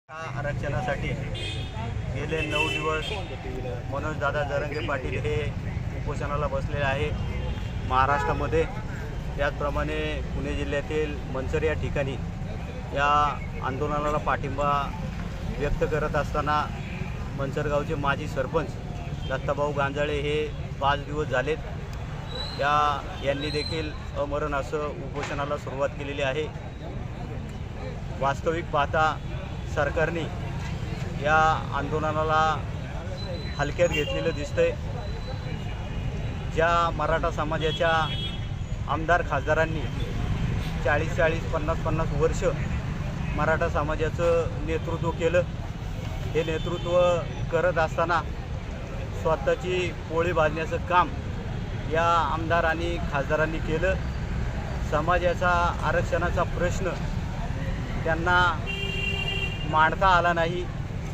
आरक्षणासाठी गेले 9 दिवस मनोजदादा जरांगे पाटील हे उपोषणाला बसलेले आहे महाराष्ट्रामध्ये। त्याचप्रमाणे पुणे जिल्ह्यातील मनसर या ठिकाणी या आंदोलनाला पाठिंबा व्यक्त करत असताना मनसरगावचे माजी सरपंच दत्ताभाऊ गांजाळे हे 5 दिवस झालेत यांनी देखील अमरण असं उपोषणाला सुरुवात केलेली आहे। वास्तविक पाहता सरकारने या आंदोलनाला हलक्यात घेतलेलं दिसतंय। ज्या मराठा समाजाच्या आमदार खासदारांनी 40-40, 50-50 वर्ष मराठा समाजाचं नेतृत्व केलं, हे नेतृत्व करत असताना स्वतःची पोळी भाजण्याचं काम या आमदार आणि खासदारांनी केलं। समाजाचा आरक्षणाचा प्रश्न त्यांना मांडता आला नाही,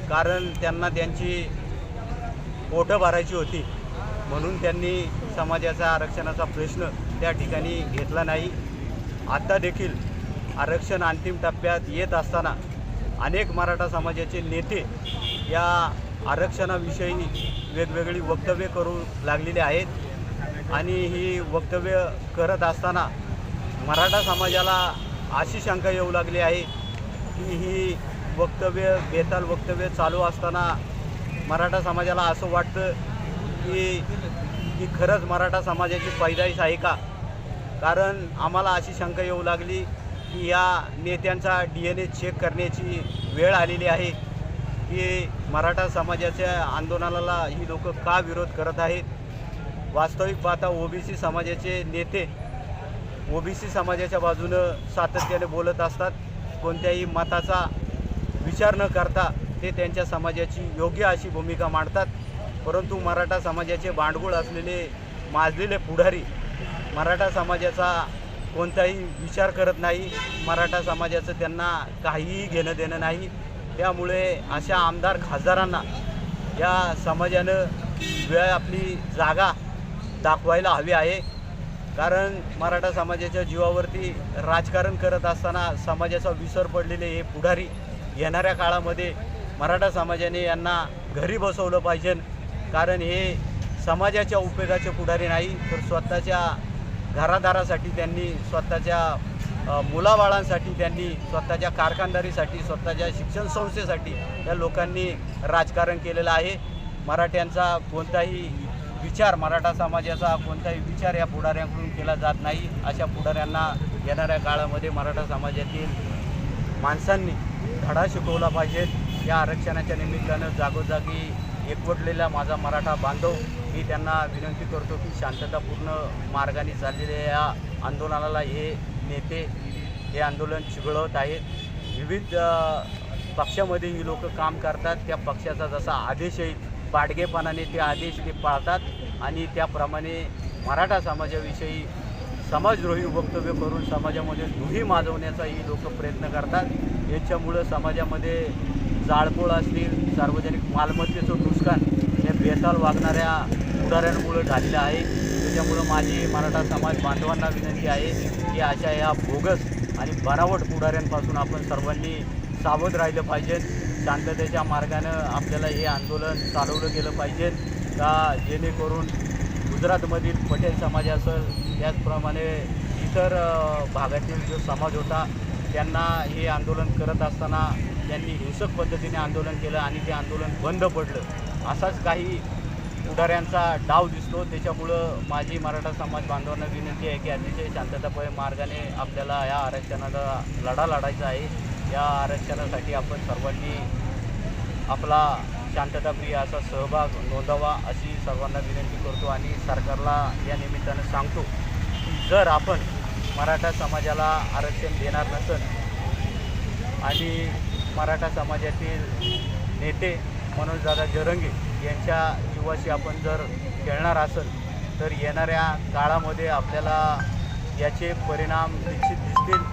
कारण त्यांना त्यांची पोटं भरायची होती, म्हणून त्यांनी समाजाचा आरक्षणाचा प्रश्न त्या ठिकाणी घेतला नाही। आता देखील आरक्षण अंतिम टप्प्यात येत असताना अनेक मराठा समाजाचे नेते या आरक्षणाविषयी वेगवेगळी वक्तव्य करू लागलेले आहेत आणि ही वक्तव्य करत असताना मराठा समाजाला अशी शंका येऊ लागली आहे की ही वक्तव्य बेताल वक्तव्य चालू असताना मराठा समाजाला असं वाटतं की खरंच मराठा समाजाची पैदाइश आहे का? कारण आम्हाला अशी शंका येऊ लागली की या नेत्यांचा DNA चेक करण्याची वेळ आलेली आहे की मराठा समाजाच्या आंदोलनाला ही लोक का विरोध करत आहेत। वास्तविक पाहता OBC समाजाचे नेते OBC समाजाच्या बाजूनं सातत्याने बोलत असतात। कोणत्याही मताचा विचार न करता ते त्यांच्या समाजाची योग्य अशी भूमिका मांडतात, परंतु मराठा समाजाचे भांडगुळ असलेले माजलेले पुढारी मराठा समाजाचा कोणताही विचार करत नाही। मराठा समाजाचं त्यांना काहीही घेणं देणं नाही। त्यामुळे अशा आमदार खासदारांना या समाजानं वेळ आपली जागा दाखवायला हवी आहे, कारण मराठा समाजाच्या जीवावरती राजकारण करत असताना समाजाचा विसर पडलेले हे पुढारी येणाऱ्या काळामध्ये मराठा समाजाने यांना घरी बसवलं पाहिजे, कारण हे समाजाच्या उपयोगाचे पुढारी नाही, तर स्वतःच्या घरादारासाठी त्यांनी, स्वतःच्या मुलाबाळांसाठी त्यांनी, स्वतःच्या कारखानदारीसाठी, स्वतःच्या शिक्षण संस्थेसाठी या लोकांनी राजकारण केलेलं आहे। मराठ्यांचा कोणताही विचार, मराठा समाजाचा कोणताही विचार या पुढाऱ्यांकडून केला जात नाही। अशा पुढाऱ्यांना येणाऱ्या काळामध्ये मराठा समाजातील माणसांनी धडा शिकवला पाहिजे। या आरक्षणाच्या निमित्तानं जागोजागी एकवटलेला माझा मराठा बांधव मी त्यांना विनंती करतो की शांततापूर्ण मार्गाने चाललेल्या या आंदोलनाला हे नेते हे आंदोलन चिघळवत आहेत। विविध पक्षामध्ये ही लोक काम करतात, त्या पक्षाचा जसा आदेश येईल बाडगेपणाने ते आदेश ते पाळतात आणि त्याप्रमाणे मराठा समाजाविषयी समाजद्रोही वक्तव्य करून समाजामध्ये दुही माजवण्याचा ही लोक प्रयत्न करतात। याच्यामुळं समाजामध्ये जाळपोळ असतील, सार्वजनिक मालमत्तेचं नुकसान हे बेताल वागणाऱ्या पुढाऱ्यांमुळं झालेलं आहे। त्याच्यामुळं माझी मराठा समाज बांधवांना विनंती आहे की अशा या बोगस आणि बनावट पुढाऱ्यांपासून आपण सर्वांनी सावध राहिलं पाहिजे। शांततेच्या मार्गानं आपल्याला हे आंदोलन चालवलं गेलं पाहिजे का जेणेकरून गुजरातमधील पटेल समाज असेल, त्याचप्रमाणे इतर भागातील जो समाज होता त्यांना हे आंदोलन करत असताना त्यांनी हिंसक पद्धतीने आंदोलन केलं आणि ते आंदोलन बंद पडलं। असाच काही पुढाऱ्यांचा डाव दिसतो। त्याच्यामुळं माझी मराठा समाज बांधवांना विनंती आहे की अतिशय शांततामय मार्गाने आपल्याला या आरक्षणाला लढा लढायचा आहे। या आरक्षणासाठी आपण सर्वांनी आपला शांतताप्रिय असा सहभाग नोंदवा अशी सर्वांना विनंती करतो आणि सरकारला या निमित्तानं सांगतो की जर आपण मराठा समाजाला आरक्षण देणार नसेल आणि मराठा समाजातील नेते मनोजदादा जरांगे यांच्या जीवाशी आपण जर खेळणार असेल तर येणाऱ्या काळामध्ये आपल्याला याचे परिणाम निश्चित दिसतील।